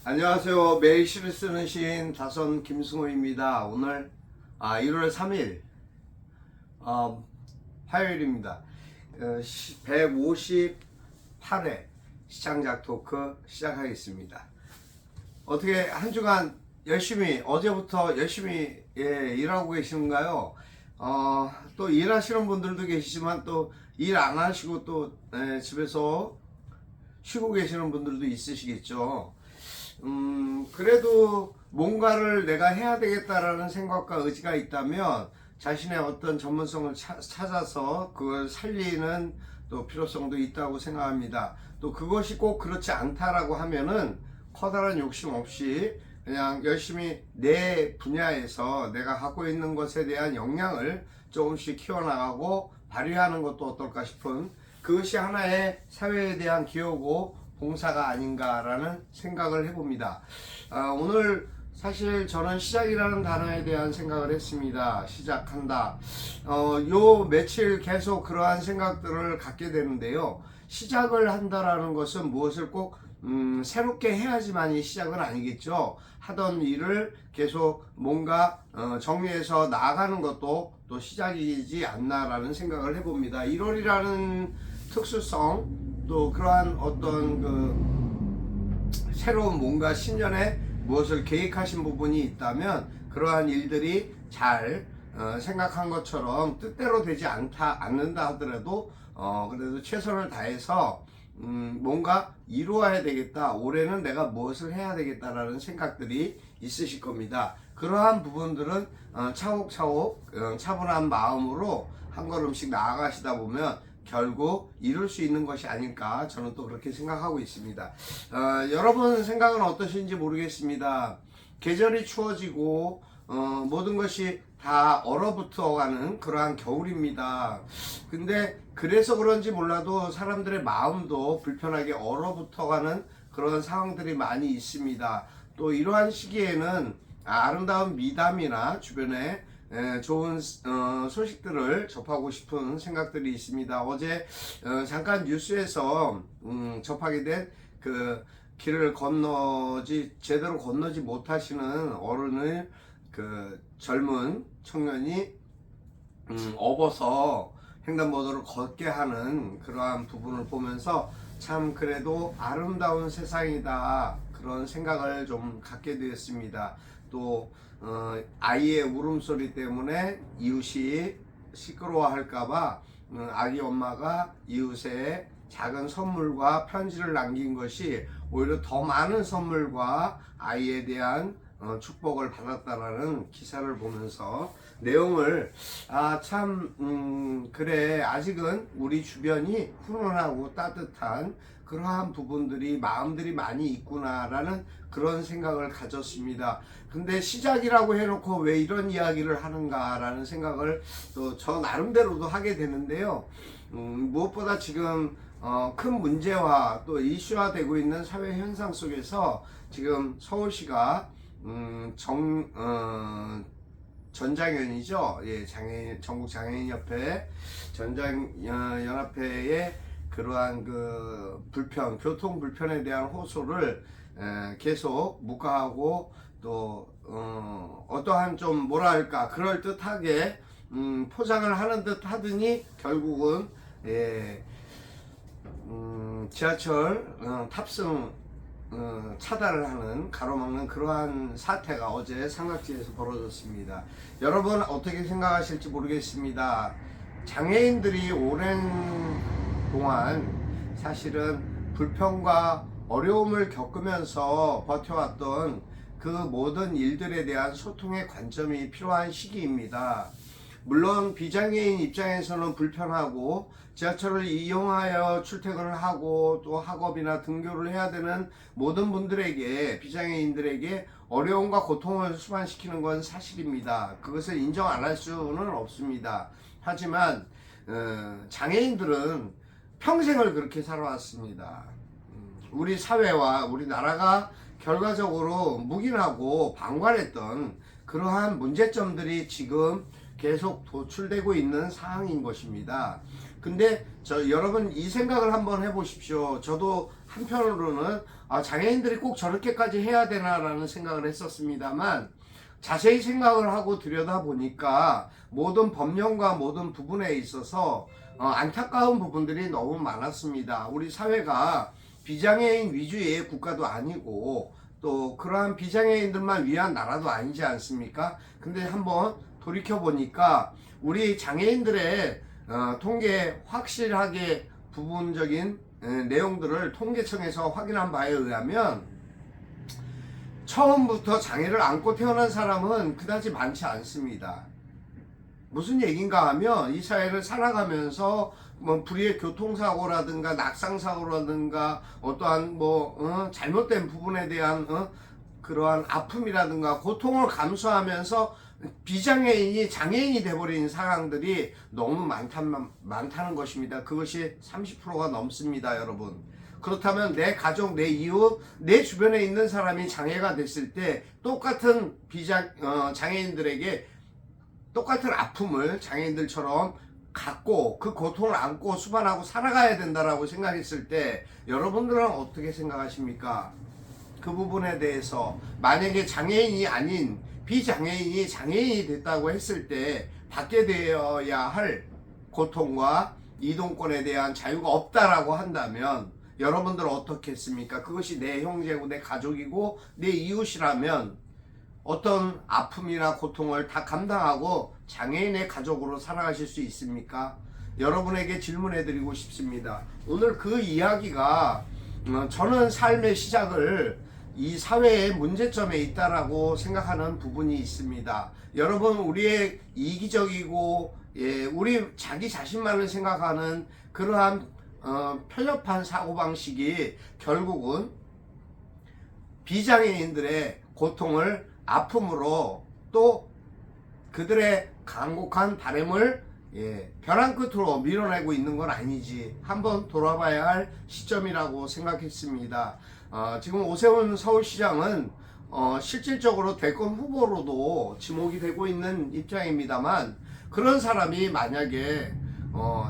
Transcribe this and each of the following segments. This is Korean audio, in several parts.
안녕하세요. 매일 시를 쓰는 시인 다선 김승호입니다. 오늘 1월 3일 화요일입니다. 158회 시창작 토크 시작하겠습니다. 어떻게 한 주간 열심히 어제부터 열심히 일하고 계시는가요? 또 일하시는 분들도 계시지만 또 일 안 하시고 또 집에서 쉬고 계시는 분들도 있으시겠죠. 그래도 뭔가를 내가 해야 되겠다라는 생각과 의지가 있다면 자신의 어떤 전문성을 찾아서 그걸 살리는 또 필요성도 있다고 생각합니다. 또 그것이 꼭 그렇지 않다라고 하면은 커다란 욕심 없이 그냥 열심히 내 분야에서 내가 갖고 있는 것에 대한 역량을 조금씩 키워나가고 발휘하는 것도 어떨까 싶은, 그것이 하나의 사회에 대한 기여고 봉사가 아닌가라는 생각을 해봅니다. 오늘 사실 저는 시작이라는 단어에 대한 생각을 했습니다. 시작한다. 요 며칠 계속 그러한 생각들을 갖게 되는데요. 시작을 한다라는 것은 무엇을 꼭 새롭게 해야지만이 시작은 아니겠죠. 하던 일을 계속 뭔가 정리해서 나아가는 것도 또 시작이지 않나라는 생각을 해봅니다. 1월이라는 특수성, 또 그러한 어떤 새로운 뭔가 신년에 무엇을 계획하신 부분이 있다면 그러한 일들이 잘 생각한 것처럼 뜻대로 되지 않는다 하더라도 그래도 최선을 다해서 뭔가 이루어야 되겠다, 올해는 내가 무엇을 해야 되겠다라는 생각들이 있으실 겁니다. 그러한 부분들은 차곡차곡 차분한 마음으로 한 걸음씩 나아가시다 보면 결국 이룰 수 있는 것이 아닐까, 저는 또 그렇게 생각하고 있습니다. 여러분 생각은 어떠신지 모르겠습니다. 계절이 추워지고 모든 것이 다 얼어붙어가는 그러한 겨울입니다. 근데 그래서 그런지 몰라도 사람들의 마음도 불편하게 얼어붙어가는 그런 상황들이 많이 있습니다. 또 이러한 시기에는 아름다운 미담이나 주변에 좋은 소식들을 접하고 싶은 생각들이 있습니다. 어제 잠깐 뉴스에서 접하게 된 길을 제대로 건너지 못하시는 어른을 젊은 청년이 업어서 횡단보도를 걷게 하는 그러한 부분을 보면서 참 그래도 아름다운 세상이다, 그런 생각을 좀 갖게 되었습니다. 또 아이의 울음소리 때문에 이웃이 시끄러워할까봐 아기 엄마가 이웃에 작은 선물과 편지를 남긴 것이 오히려 더 많은 선물과 아이에 대한 축복을 받았다라는 기사를 보면서 내용을 그래, 아직은 우리 주변이 훈훈하고 따뜻한 그러한 부분들이, 마음들이 많이 있구나라는 그런 생각을 가졌습니다. 근데 시작이라고 해놓고 왜 이런 이야기를 하는가라는 생각을 또 저 나름대로도 하게 되는데요. 무엇보다 지금 큰 문제와 또 이슈화되고 있는 사회 현상 속에서 지금 서울시가 전장연이죠. 예, 전국 장애인협회 전장연합회의 그러한 교통 불편에 대한 호소를 계속 묵과하고, 또 어떠한 좀 뭐랄까 그럴 듯하게 포장을 하는 듯 하더니 결국은 지하철 탑승 차단을 하는, 가로막는 그러한 사태가 어제 삼각지에서 벌어졌습니다. 여러분 어떻게 생각하실지 모르겠습니다. 장애인들이 오랜 동안 사실은 불평과 어려움을 겪으면서 버텨왔던 그 모든 일들에 대한 소통의 관점이 필요한 시기입니다. 물론 비장애인 입장에서는 불편하고 지하철을 이용하여 출퇴근을 하고 또 학업이나 등교를 해야 되는 모든 분들에게, 비장애인들에게 어려움과 고통을 수반시키는 건 사실입니다. 그것을 인정 안 할 수는 없습니다. 하지만 장애인들은 평생을 그렇게 살아왔습니다. 우리 사회와 우리 나라가 결과적으로 묵인하고 방관했던 그러한 문제점들이 지금 계속 도출되고 있는 상황인 것입니다. 근데 여러분 이 생각을 한번 해보십시오. 저도 한편으로는 장애인들이 꼭 저렇게까지 해야 되나라는 생각을 했었습니다만, 자세히 생각을 하고 들여다보니까 모든 법령과 모든 부분에 있어서 안타까운 부분들이 너무 많았습니다. 우리 사회가 비장애인 위주의 국가도 아니고 또 그러한 비장애인들만 위한 나라도 아니지 않습니까? 근데 한번 돌이켜보니까 우리 장애인들의 통계 확실하게 부분적인 내용들을 통계청에서 확인한 바에 의하면 처음부터 장애를 안고 태어난 사람은 그다지 많지 않습니다. 무슨 얘기인가 하면 이 사회를 살아가면서 뭐 불의의 교통사고라든가 낙상사고라든가 어떠한 잘못된 부분에 대한 그러한 아픔이라든가 고통을 감수하면서 비장애인이 장애인이 돼버린 상황들이 너무 많다는 것입니다. 그것이 30%가 넘습니다, 여러분. 그렇다면 내 가족, 내 이웃, 내 주변에 있는 사람이 장애가 됐을 때 똑같은 장애인들에게 똑같은 아픔을 장애인들처럼 갖고 그 고통을 안고 수반하고 살아가야 된다라고 생각했을 때 여러분들은 어떻게 생각하십니까? 그 부분에 대해서 만약에 장애인이 아닌 비장애인이 장애인이 됐다고 했을 때 받게 되어야 할 고통과 이동권에 대한 자유가 없다라고 한다면 여러분들은 어떻게 했습니까? 그것이 내 형제고 내 가족이고 내 이웃이라면 어떤 아픔이나 고통을 다 감당하고 장애인의 가족으로 살아가실 수 있습니까? 여러분에게 질문해 드리고 싶습니다. 오늘 그 이야기가 저는 삶의 시작을 이 사회의 문제점에 있다라고 생각하는 부분이 있습니다. 여러분, 우리의 이기적이고 우리 자기 자신만을 생각하는 그러한 편협한 사고방식이 결국은 비장애인들의 고통을 아픔으로 또 그들의 간곡한 바람을 벼랑 끝으로 밀어내고 있는 건 아니지, 한번 돌아봐야 할 시점이라고 생각했습니다. 지금 오세훈 서울시장은 실질적으로 대권 후보로도 지목이 되고 있는 입장입니다만, 그런 사람이 만약에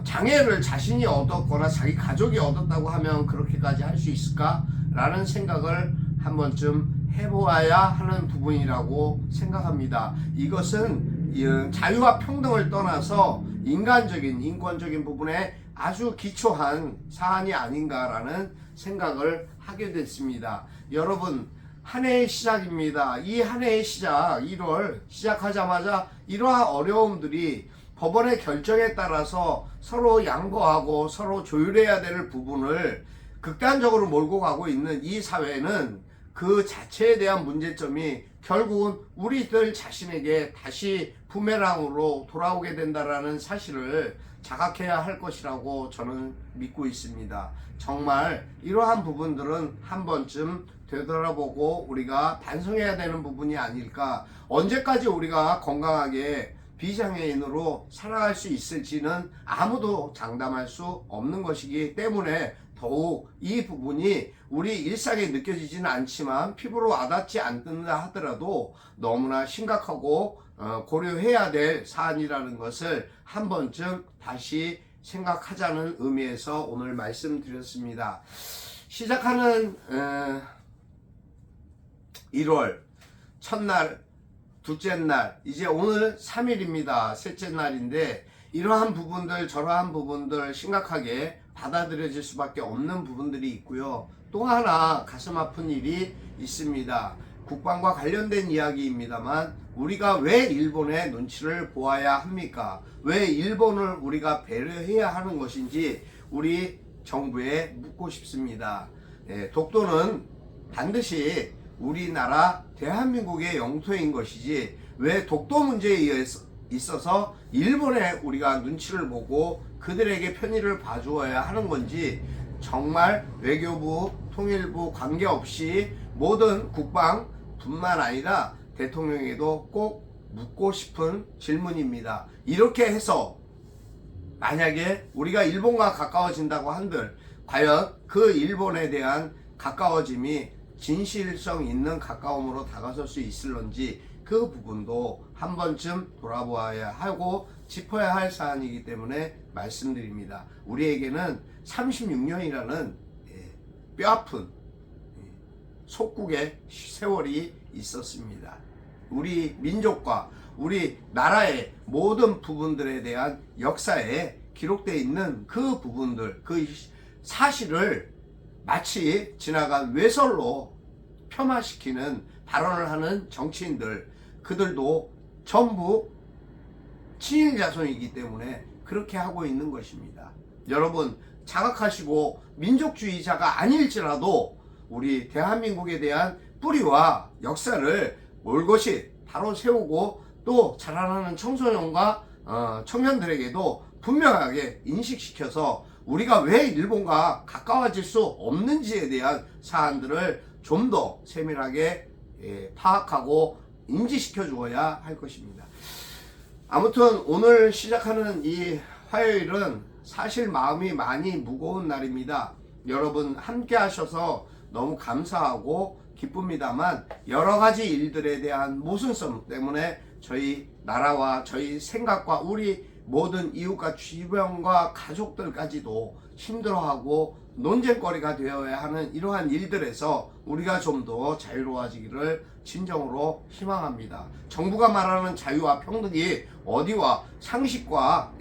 장애를 자신이 얻었거나 자기 가족이 얻었다고 하면 그렇게까지 할 수 있을까? 라는 생각을 한 번쯤 해보아야 하는 부분이라고 생각합니다. 이것은 자유와 평등을 떠나서 인간적인, 인권적인 부분에 아주 기초한 사안이 아닌가라는 생각을 하게 됐습니다. 여러분, 한 해의 시작입니다. 이 한 해의 시작, 1월 시작하자마자 이러한 어려움들이 법원의 결정에 따라서 서로 양보하고 서로 조율해야 될 부분을 극단적으로 몰고 가고 있는 이 사회는 그 자체에 대한 문제점이 결국은 우리들 자신에게 다시 부메랑으로 돌아오게 된다라는 사실을 자각해야 할 것이라고 저는 믿고 있습니다. 정말 이러한 부분들은 한 번쯤 되돌아보고 우리가 반성해야 되는 부분이 아닐까. 언제까지 우리가 건강하게 비장애인으로 살아갈 수 있을지는 아무도 장담할 수 없는 것이기 때문에 더욱 이 부분이 우리 일상에 느껴지지는 않지만 피부로 와닿지 않는다 하더라도 너무나 심각하고 고려해야 될 사안이라는 것을 한 번쯤 다시 생각하자는 의미에서 오늘 말씀드렸습니다. 시작하는 1월 첫날, 둘째 날, 이제 오늘 3일입니다. 셋째 날인데 이러한 부분들, 저러한 부분들 심각하게 받아들여질 수밖에 없는 부분들이 있고요. 또 하나 가슴 아픈 일이 있습니다. 국방과 관련된 이야기입니다만, 우리가 왜 일본의 눈치를 보아야 합니까? 왜 일본을 우리가 배려해야 하는 것인지 우리 정부에 묻고 싶습니다. 독도는 반드시 우리나라 대한민국의 영토인 것이지 왜 독도 문제에 있어서 일본에 우리가 눈치를 보고 그들에게 편의를 봐주어야 하는 건지, 정말 외교부, 통일부 관계없이 모든 국방뿐만 아니라 대통령에도 꼭 묻고 싶은 질문입니다. 이렇게 해서 만약에 우리가 일본과 가까워진다고 한들 과연 그 일본에 대한 가까워짐이 진실성 있는 가까움으로 다가설 수 있을런지 그 부분도 한 번쯤 돌아보아야 하고 짚어야 할 사안이기 때문에 말씀드립니다. 우리에게는 36년이라는 뼈아픈 속국의 세월이 있었습니다. 우리 민족과 우리 나라의 모든 부분들에 대한 역사에 기록되어 있는 그 부분들, 그 사실을 마치 지나간 외설로 폄하시키는 발언을 하는 정치인들, 그들도 전부 친일 자손이기 때문에 그렇게 하고 있는 것입니다. 여러분, 자각하시고 민족주의자가 아닐지라도 우리 대한민국에 대한 뿌리와 역사를 올곧이 바로 세우고 또 자라나는 청소년과 청년들에게도 분명하게 인식시켜서 우리가 왜 일본과 가까워질 수 없는지에 대한 사안들을 좀 더 세밀하게 파악하고 인지시켜 주어야 할 것입니다. 아무튼 오늘 시작하는 이 화요일은 사실 마음이 많이 무거운 날입니다. 여러분 함께 하셔서 너무 감사하고 기쁩니다만 여러 가지 일들에 대한 모순성 때문에 저희 나라와 저희 생각과 우리 모든 이웃과 주변과 가족들까지도 힘들어하고 논쟁거리가 되어야 하는 이러한 일들에서 우리가 좀 더 자유로워지기를 진정으로 희망합니다. 정부가 말하는 자유와 평등이 어디와 상식과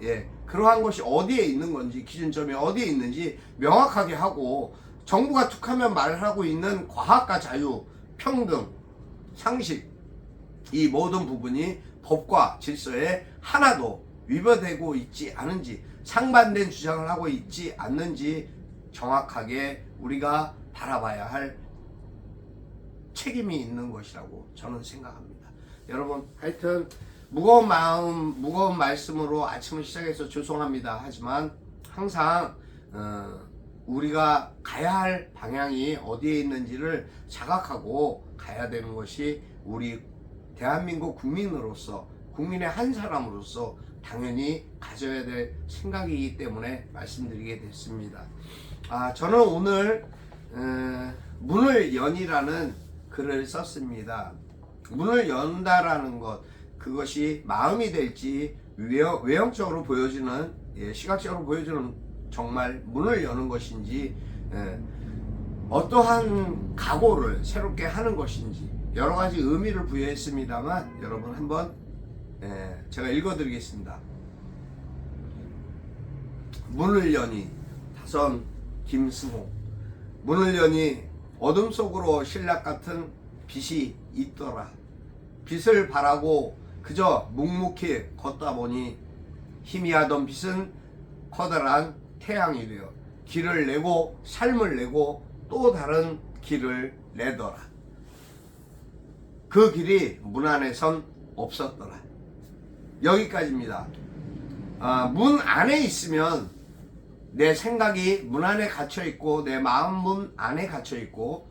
그러한 것이 어디에 있는 건지, 기준점이 어디에 있는지 명확하게 하고, 정부가 툭하면 말하고 있는 과학과 자유, 평등, 상식, 이 모든 부분이 법과 질서에 하나도 위배되고 있지 않은지, 상반된 주장을 하고 있지 않는지 정확하게 우리가 바라봐야 할 책임이 있는 것이라고 저는 생각합니다. 여러분, 하여튼 무거운 마음, 무거운 말씀으로 아침을 시작해서 죄송합니다. 하지만 항상 우리가 가야 할 방향이 어디에 있는지를 자각하고 가야 되는 것이 우리 대한민국 국민으로서, 국민의 한 사람으로서 당연히 가져야 될 생각이기 때문에 말씀드리게 됐습니다. 저는 오늘 문을 연이라는 글을 썼습니다. 문을 연다라는 것, 그것이 마음이 될지 외형적으로 보여지는, 시각적으로 보여지는 정말 문을 여는 것인지, 어떠한 각오를 새롭게 하는 것인지 여러 가지 의미를 부여했습니다만, 여러분 한번 제가 읽어드리겠습니다. 문을 여니, 다선 김승호. 문을 여니 어둠 속으로 신락 같은 빛이 있더라. 빛을 바라고 그저 묵묵히 걷다 보니 희미하던 빛은 커다란 태양이 되어 길을 내고 삶을 내고 또 다른 길을 내더라. 그 길이 문 안에선 없었더라. 여기까지입니다. 문 안에 있으면 내 생각이 문 안에 갇혀 있고, 내 마음 문 안에 갇혀 있고,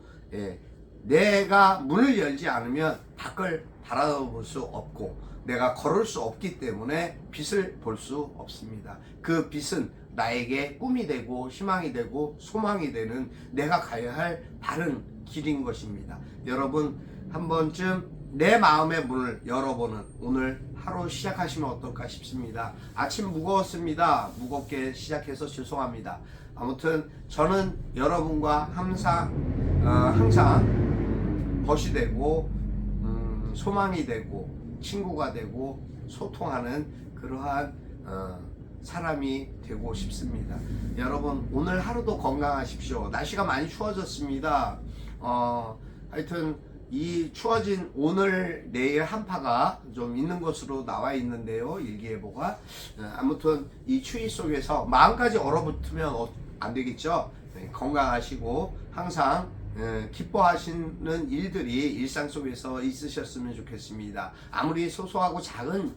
내가 문을 열지 않으면 밖을 바라볼 수 없고 내가 걸을 수 없기 때문에 빛을 볼 수 없습니다. 그 빛은 나에게 꿈이 되고 희망이 되고 소망이 되는 내가 가야 할 바른 길인 것입니다. 여러분, 한 번쯤 내 마음의 문을 열어보는 오늘 하루 시작하시면 어떨까 싶습니다. 아침 무거웠습니다. 무겁게 시작해서 죄송합니다. 아무튼 저는 여러분과 항상 벗이 되고 소망이 되고 친구가 되고 소통하는 그러한 사람이 되고 싶습니다. 여러분, 오늘 하루도 건강하십시오. 날씨가 많이 추워졌습니다. 하여튼 이 추워진 오늘 내일 한파가 좀 있는 것으로 나와 있는데요, 일기예보가. 아무튼 이 추위 속에서 마음까지 얼어붙으면 안 되겠죠. 건강하시고 항상 기뻐하시는 일들이 일상 속에서 있으셨으면 좋겠습니다. 아무리 소소하고 작은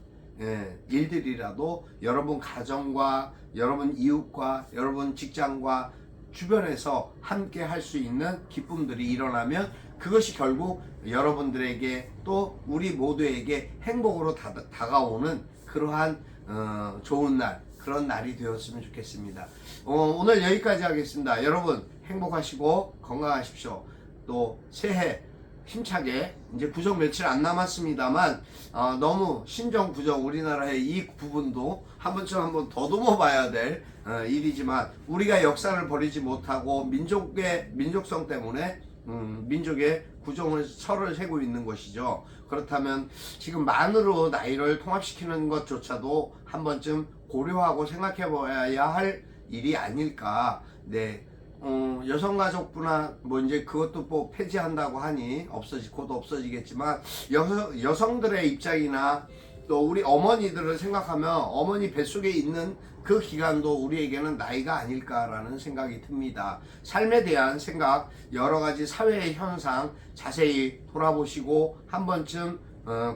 일들이라도 여러분 가정과 여러분 이웃과 여러분 직장과 주변에서 함께 할 수 있는 기쁨들이 일어나면 그것이 결국 여러분들에게 또 우리 모두에게 행복으로 다가오는 그러한 좋은 날, 그런 날이 되었으면 좋겠습니다. 오늘 여기까지 하겠습니다. 여러분 행복하시고 건강하십시오. 또 새해 힘차게 이제 구정 며칠 안 남았습니다만 너무 신정 구정 우리나라의 이 부분도 한 번쯤 한번 더듬어 봐야 될 일이지만 우리가 역사를 버리지 못하고 민족성 때문에 민족의 구정을 설을 세고 있는 것이죠. 그렇다면 지금 만으로 나이를 통합시키는 것조차도 한 번쯤 고려하고 생각해 봐야 할 일이 아닐까. 네. 여성가족부나 뭐 이제 그것도 뭐 폐지한다고 하니 곧 없어지겠지만 여성들의 입장이나 또 우리 어머니들을 생각하면 어머니 뱃속에 있는 그 기간도 우리에게는 나이가 아닐까라는 생각이 듭니다. 삶에 대한 생각, 여러 가지 사회의 현상 자세히 돌아보시고 한 번쯤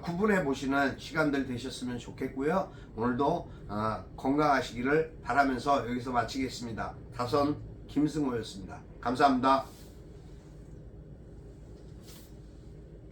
구분해 보시는 시간들 되셨으면 좋겠고요. 오늘도 건강하시기를 바라면서 여기서 마치겠습니다. 다선 김승호였습니다. 감사합니다.